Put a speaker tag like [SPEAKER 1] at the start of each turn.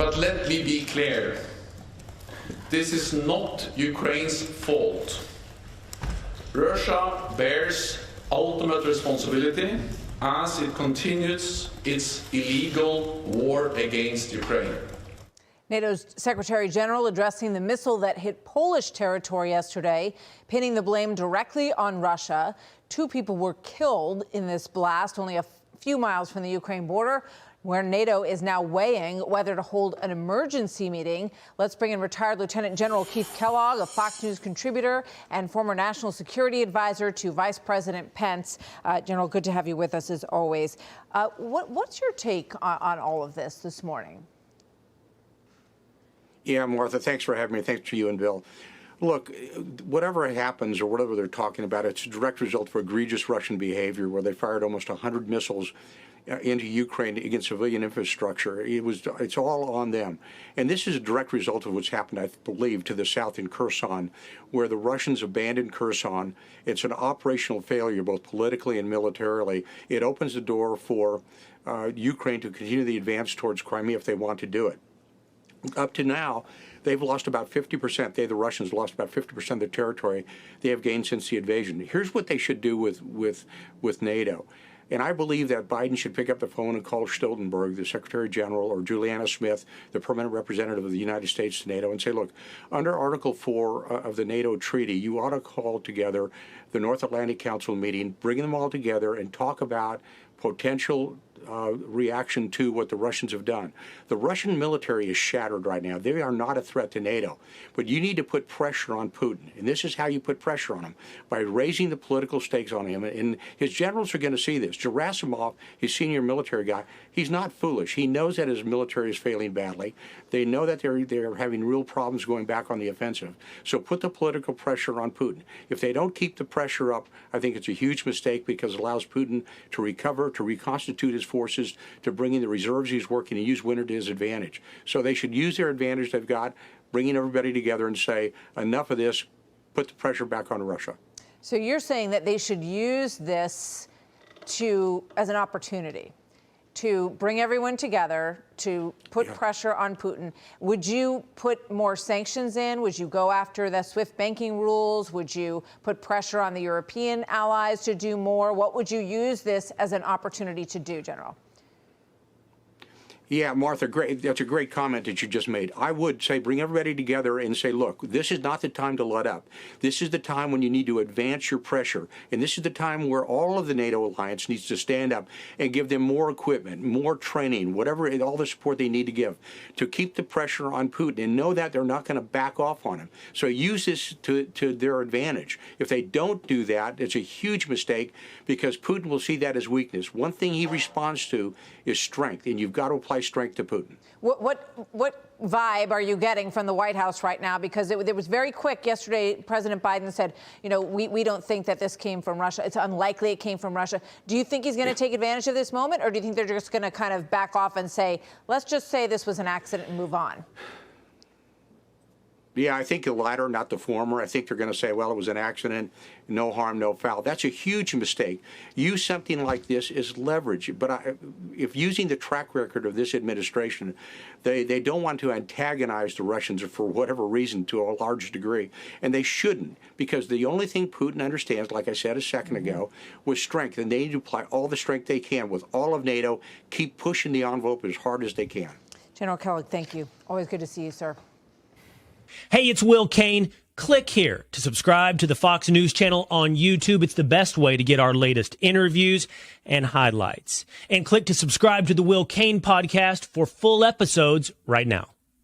[SPEAKER 1] But let me be clear. This is not Ukraine's fault. Russia bears ultimate responsibility as it continues its illegal war against Ukraine.
[SPEAKER 2] NATO's Secretary General addressing the missile that hit Polish territory yesterday, pinning the blame directly on Russia. 2 people were killed in this blast only a few miles from the Ukraine border, where NATO is now weighing whether to hold an emergency meeting. Let's bring in retired Lieutenant General Keith Kellogg, a Fox News contributor and former national security advisor to Vice President Pence. General, good to have you with us as always. What's your take on all of this morning?
[SPEAKER 3] Yeah, Martha, thanks for having me. Thanks to you and Bill. Look, whatever happens or whatever they're talking about, it's a direct result of egregious Russian behavior where they fired almost 100 missiles into Ukraine against civilian infrastructure. It's all on them. And this is a direct result of what's happened, I believe, to the south in Kherson, where the Russians abandoned Kherson. It's an operational failure, both politically and militarily. It opens the door for Ukraine to continue the advance towards Crimea if they want to do it. Up to now, they've lost about 50%. The Russians lost about 50% of their territory they have gained since the invasion. Here's what they should do with NATO. And I believe that Biden should pick up the phone and call Stoltenberg, the Secretary General, or Juliana Smith, the permanent representative of the United States to NATO, and say, look, under Article 4 of the NATO treaty, you ought to call together the North Atlantic Council meeting, bring them all together, and talk about potential reaction to what the Russians have done. The Russian military is shattered right now. They are not a threat to NATO. But you need to put pressure on Putin. And this is how you put pressure on him, by raising the political stakes on him. And his generals are going to see this. Gerasimov, his senior military guy, he's not foolish. He knows that his military is failing badly. They know that they're having real problems going back on the offensive. So put the political pressure on Putin. If they don't keep the pressure up, I think it's a huge mistake because it allows Putin to recover, to reconstitute his forces, to bring in the reserves he's working to use winter to his advantage. So they should use their advantage they've got, bringing everybody together and say, enough of this, put the pressure back on Russia.
[SPEAKER 2] So you're saying that they should use this as an opportunity to bring everyone together, to put pressure on Putin. Would you put more sanctions in? Would you go after the SWIFT banking rules? Would you put pressure on the European allies to do more? What would you use this as an opportunity to do, General?
[SPEAKER 3] Yeah, Martha, great. That's a great comment that you just made. I would say bring everybody together and say, look, this is not the time to let up. This is the time when you need to advance your pressure. And this is the time where all of the NATO alliance needs to stand up and give them more equipment, more training, whatever, all the support they need to give to keep the pressure on Putin and know that they're not going to back off on him. So use this to their advantage. If they don't do that, it's a huge mistake because Putin will see that as weakness. One thing he responds to is strength, and you've got to apply strength to Putin.
[SPEAKER 2] What vibe are you getting from the White House right now? Because it was very quick yesterday. President Biden said, you know, we don't think that this came from Russia. It's unlikely it came from Russia. Do you think he's going to take advantage of this moment, or do you think they're just going to kind of back off and say, let's just say this was an accident and move on?
[SPEAKER 3] Yeah, I think the latter, not the former. I think they're going to say, well, it was an accident, no harm, no foul. That's a huge mistake. Use something like this as leverage. But if using the track record of this administration, they don't want to antagonize the Russians for whatever reason to a large degree. And they shouldn't, because the only thing Putin understands, like I said a second ago, was strength. And they need to apply all the strength they can with all of NATO, keep pushing the envelope as hard as they can.
[SPEAKER 2] General Kellogg, thank you. Always good to see you, sir.
[SPEAKER 4] Hey, it's Will Kane. Click here to subscribe to the Fox News channel on YouTube. It's the best way to get our latest interviews and highlights. And click to subscribe to the Will Kane podcast for full episodes right now.